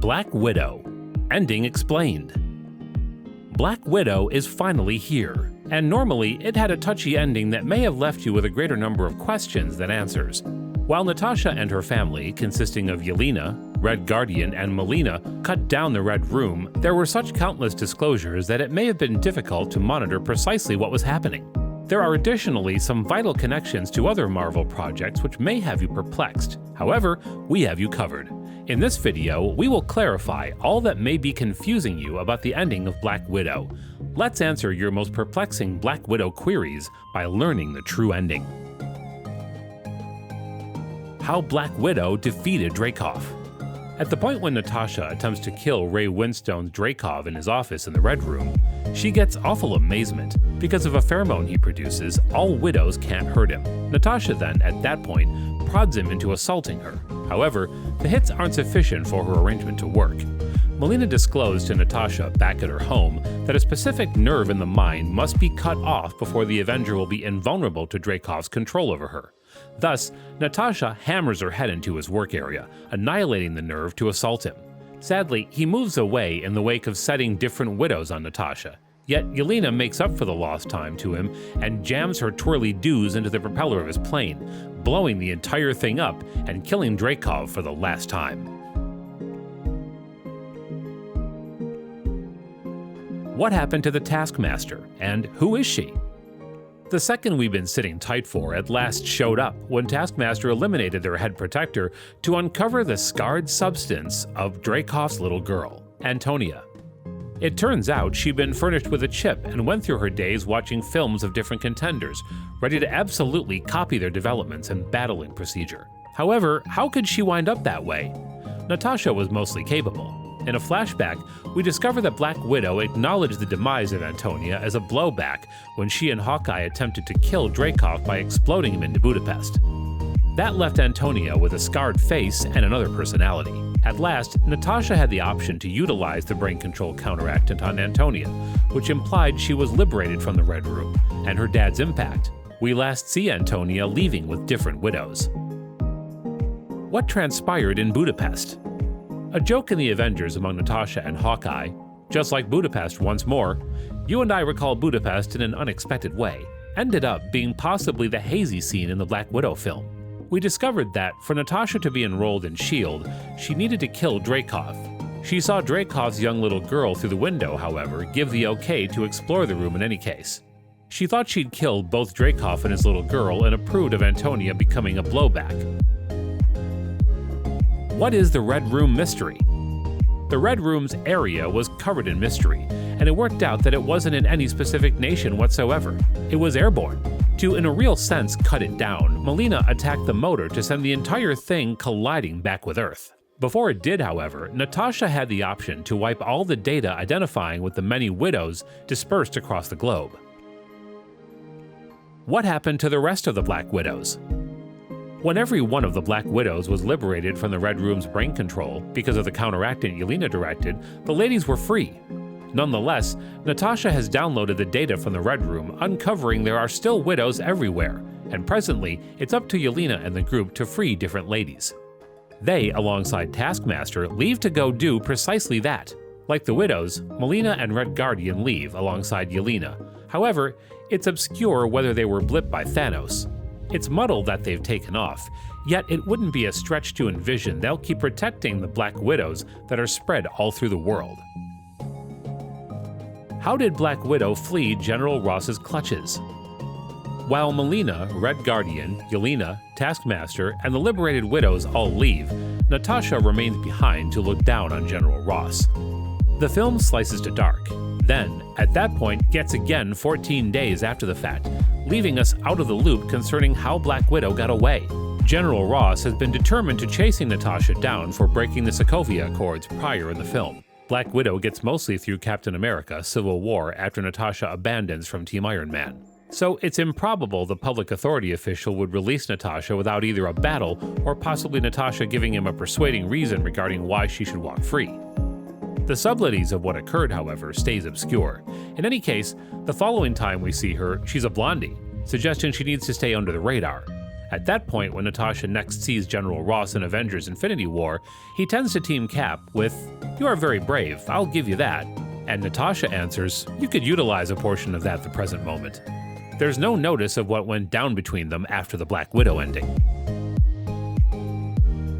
Black Widow. Ending explained. Black Widow is finally here, and normally it had a touchy ending that may have left you with a greater number of questions than answers. While Natasha and her family, consisting of Yelena, Red Guardian, and Melina, cut down the Red Room, there were such countless disclosures that it may have been difficult to monitor precisely what was happening. There are additionally some vital connections to other Marvel projects which may have you perplexed. However, we have you covered. In this video, we will clarify all that may be confusing you about the ending of Black Widow. Let's answer your most perplexing Black Widow queries by learning the true ending. How Black Widow defeated Dreykov. At the point when Natasha attempts to kill Ray Winstone's Dreykov in his office in the Red Room, she gets awful amazement. Because of a pheromone he produces, all widows can't hurt him. Natasha then, at that point, prods him into assaulting her. However, the hits aren't sufficient for her arrangement to work. Melina disclosed to Natasha back at her home that a specific nerve in the mind must be cut off before the Avenger will be invulnerable to Dreykov's control over her. Thus, Natasha hammers her head into his work area, annihilating the nerve to assault him. Sadly, he moves away in the wake of setting different widows on Natasha. Yet Yelena makes up for the lost time to him and jams her twirly-doos into the propeller of his plane, blowing the entire thing up and killing Dreykov for the last time. What happened to the Taskmaster, and who is she? The second we've been sitting tight for at last showed up when Taskmaster eliminated their head protector to uncover the scarred substance of Dreykov's little girl, Antonia. It turns out she'd been furnished with a chip and went through her days watching films of different contenders, ready to absolutely copy their developments and battling procedure. However, how could she wind up that way? Natasha was mostly capable. In a flashback, we discover that Black Widow acknowledged the demise of Antonia as a blowback when she and Hawkeye attempted to kill Dreykov by exploding him into Budapest. That left Antonia with a scarred face and another personality. At last, Natasha had the option to utilize the brain control counteractant on Antonia, which implied she was liberated from the Red Room and her dad's impact. We last see Antonia leaving with different widows. What transpired in Budapest? A joke in the Avengers among Natasha and Hawkeye, just like Budapest once more, you and I recall Budapest in an unexpected way, ended up being possibly the hazy scene in the Black Widow film. We discovered that for Natasha to be enrolled in S.H.I.E.L.D., she needed to kill Dreykov. She saw Dreykov's young little girl through the window, however, give the okay to explore the room in any case. She thought she'd killed both Dreykov and his little girl and approved of Antonia becoming a blowback. What is the Red Room mystery? The Red Room's area was covered in mystery, and it worked out that it wasn't in any specific nation whatsoever. It was airborne. To, in a real sense, cut it down, Melina attacked the motor to send the entire thing colliding back with Earth. Before it did, however, Natasha had the option to wipe all the data identifying with the many widows dispersed across the globe. What happened to the rest of the Black Widows? When every one of the Black Widows was liberated from the Red Room's brain control because of the counteractant Yelena directed, the ladies were free. Nonetheless, Natasha has downloaded the data from the Red Room, uncovering there are still widows everywhere, and presently, it's up to Yelena and the group to free different ladies. They, alongside Taskmaster, leave to go do precisely that. Like the widows, Melina and Red Guardian leave alongside Yelena. However, it's obscure whether they were blipped by Thanos. It's muddled that they've taken off, yet it wouldn't be a stretch to envision they'll keep protecting the Black Widows that are spread all through the world. How did Black Widow flee General Ross's clutches? While Melina, Red Guardian, Yelena, Taskmaster, and the liberated widows all leave, Natasha remains behind to look down on General Ross. The film slices to dark, then, at that point, gets again 14 days after the fact, leaving us out of the loop concerning how Black Widow got away. General Ross has been determined to chasing Natasha down for breaking the Sokovia Accords prior in the film. Black Widow gets mostly through Captain America: Civil War after Natasha abandons from Team Iron Man. So it's improbable the public authority official would release Natasha without either a battle or possibly Natasha giving him a persuading reason regarding why she should walk free. The subtleties of what occurred, however, stays obscure. In any case, the following time we see her, she's a blondie, suggesting she needs to stay under the radar. At that point, when Natasha next sees General Ross in Avengers Infinity War, he tends to team Cap with, "You are very brave, I'll give you that." And Natasha answers, "You could utilize a portion of that at the present moment." There's no notice of what went down between them after the Black Widow ending.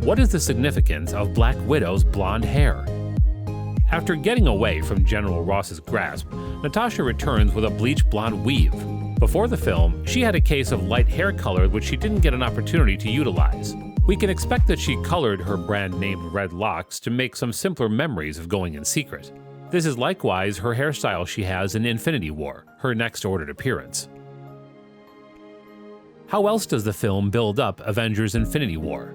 What is the significance of Black Widow's blonde hair? After getting away from General Ross's grasp, Natasha returns with a bleach blonde weave. Before the film, she had a case of light hair color which she didn't get an opportunity to utilize. We can expect that she colored her brand-named red locks to make some simpler memories of going in secret. This is likewise her hairstyle she has in Infinity War, her next ordered appearance. How else does the film build up Avengers Infinity War?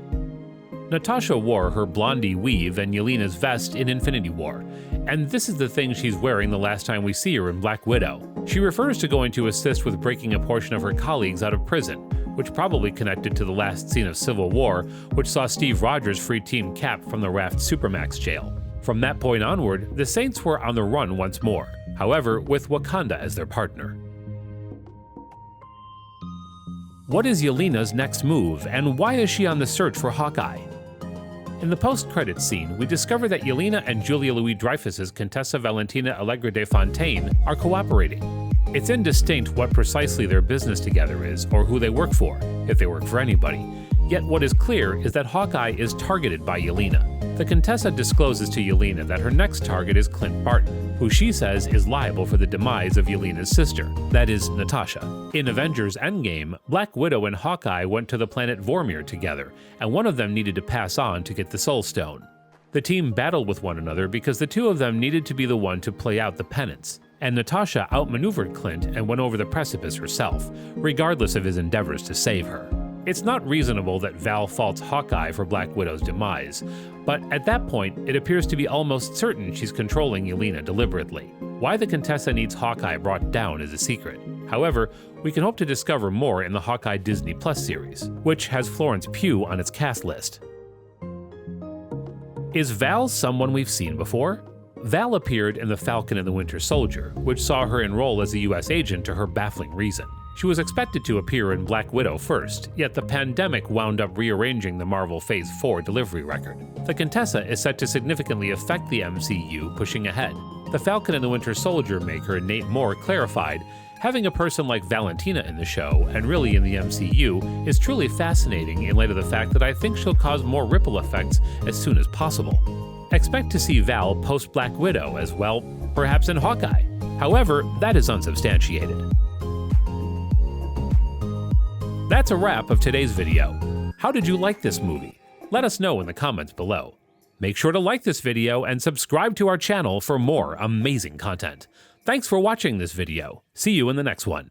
Natasha wore her blondie weave and Yelena's vest in Infinity War, and this is the thing she's wearing the last time we see her in Black Widow. She refers to going to assist with breaking a portion of her colleagues out of prison, which probably connected to the last scene of Civil War, which saw Steve Rogers free Team Cap from the Raft Supermax jail. From that point onward, the Saints were on the run once more, however with Wakanda as their partner. What is Yelena's next move, and why is she on the search for Hawkeye? In the post-credits scene, we discover that Yelena and Julia Louis-Dreyfus's Contessa Valentina Allegra de Fontaine are cooperating. It's indistinct what precisely their business together is or who they work for, if they work for anybody. Yet what is clear is that Hawkeye is targeted by Yelena. The Contessa discloses to Yelena that her next target is Clint Barton, who she says is liable for the demise of Yelena's sister, that is, Natasha. In Avengers Endgame, Black Widow and Hawkeye went to the planet Vormir together, and one of them needed to pass on to get the Soul Stone. The team battled with one another because the two of them needed to be the one to play out the penance, and Natasha outmaneuvered Clint and went over the precipice herself, regardless of his endeavors to save her. It's not reasonable that Val faults Hawkeye for Black Widow's demise, but at that point, it appears to be almost certain she's controlling Yelena deliberately. Why the Contessa needs Hawkeye brought down is a secret. However, we can hope to discover more in the Hawkeye Disney Plus series, which has Florence Pugh on its cast list. Is Val someone we've seen before? Val appeared in The Falcon and the Winter Soldier, which saw her enroll as a US agent to her baffling reason. She was expected to appear in Black Widow first, yet the pandemic wound up rearranging the Marvel Phase 4 delivery record. The Contessa is set to significantly affect the MCU pushing ahead. The Falcon and the Winter Soldier maker Nate Moore clarified, "Having a person like Valentina in the show, and really in the MCU, is truly fascinating in light of the fact that I think she'll cause more ripple effects as soon as possible." Expect to see Val post Black Widow as well, perhaps in Hawkeye. However, that is unsubstantiated. That's a wrap of today's video. How did you like this movie? Let us know in the comments below. Make sure to like this video and subscribe to our channel for more amazing content. Thanks for watching this video. See you in the next one.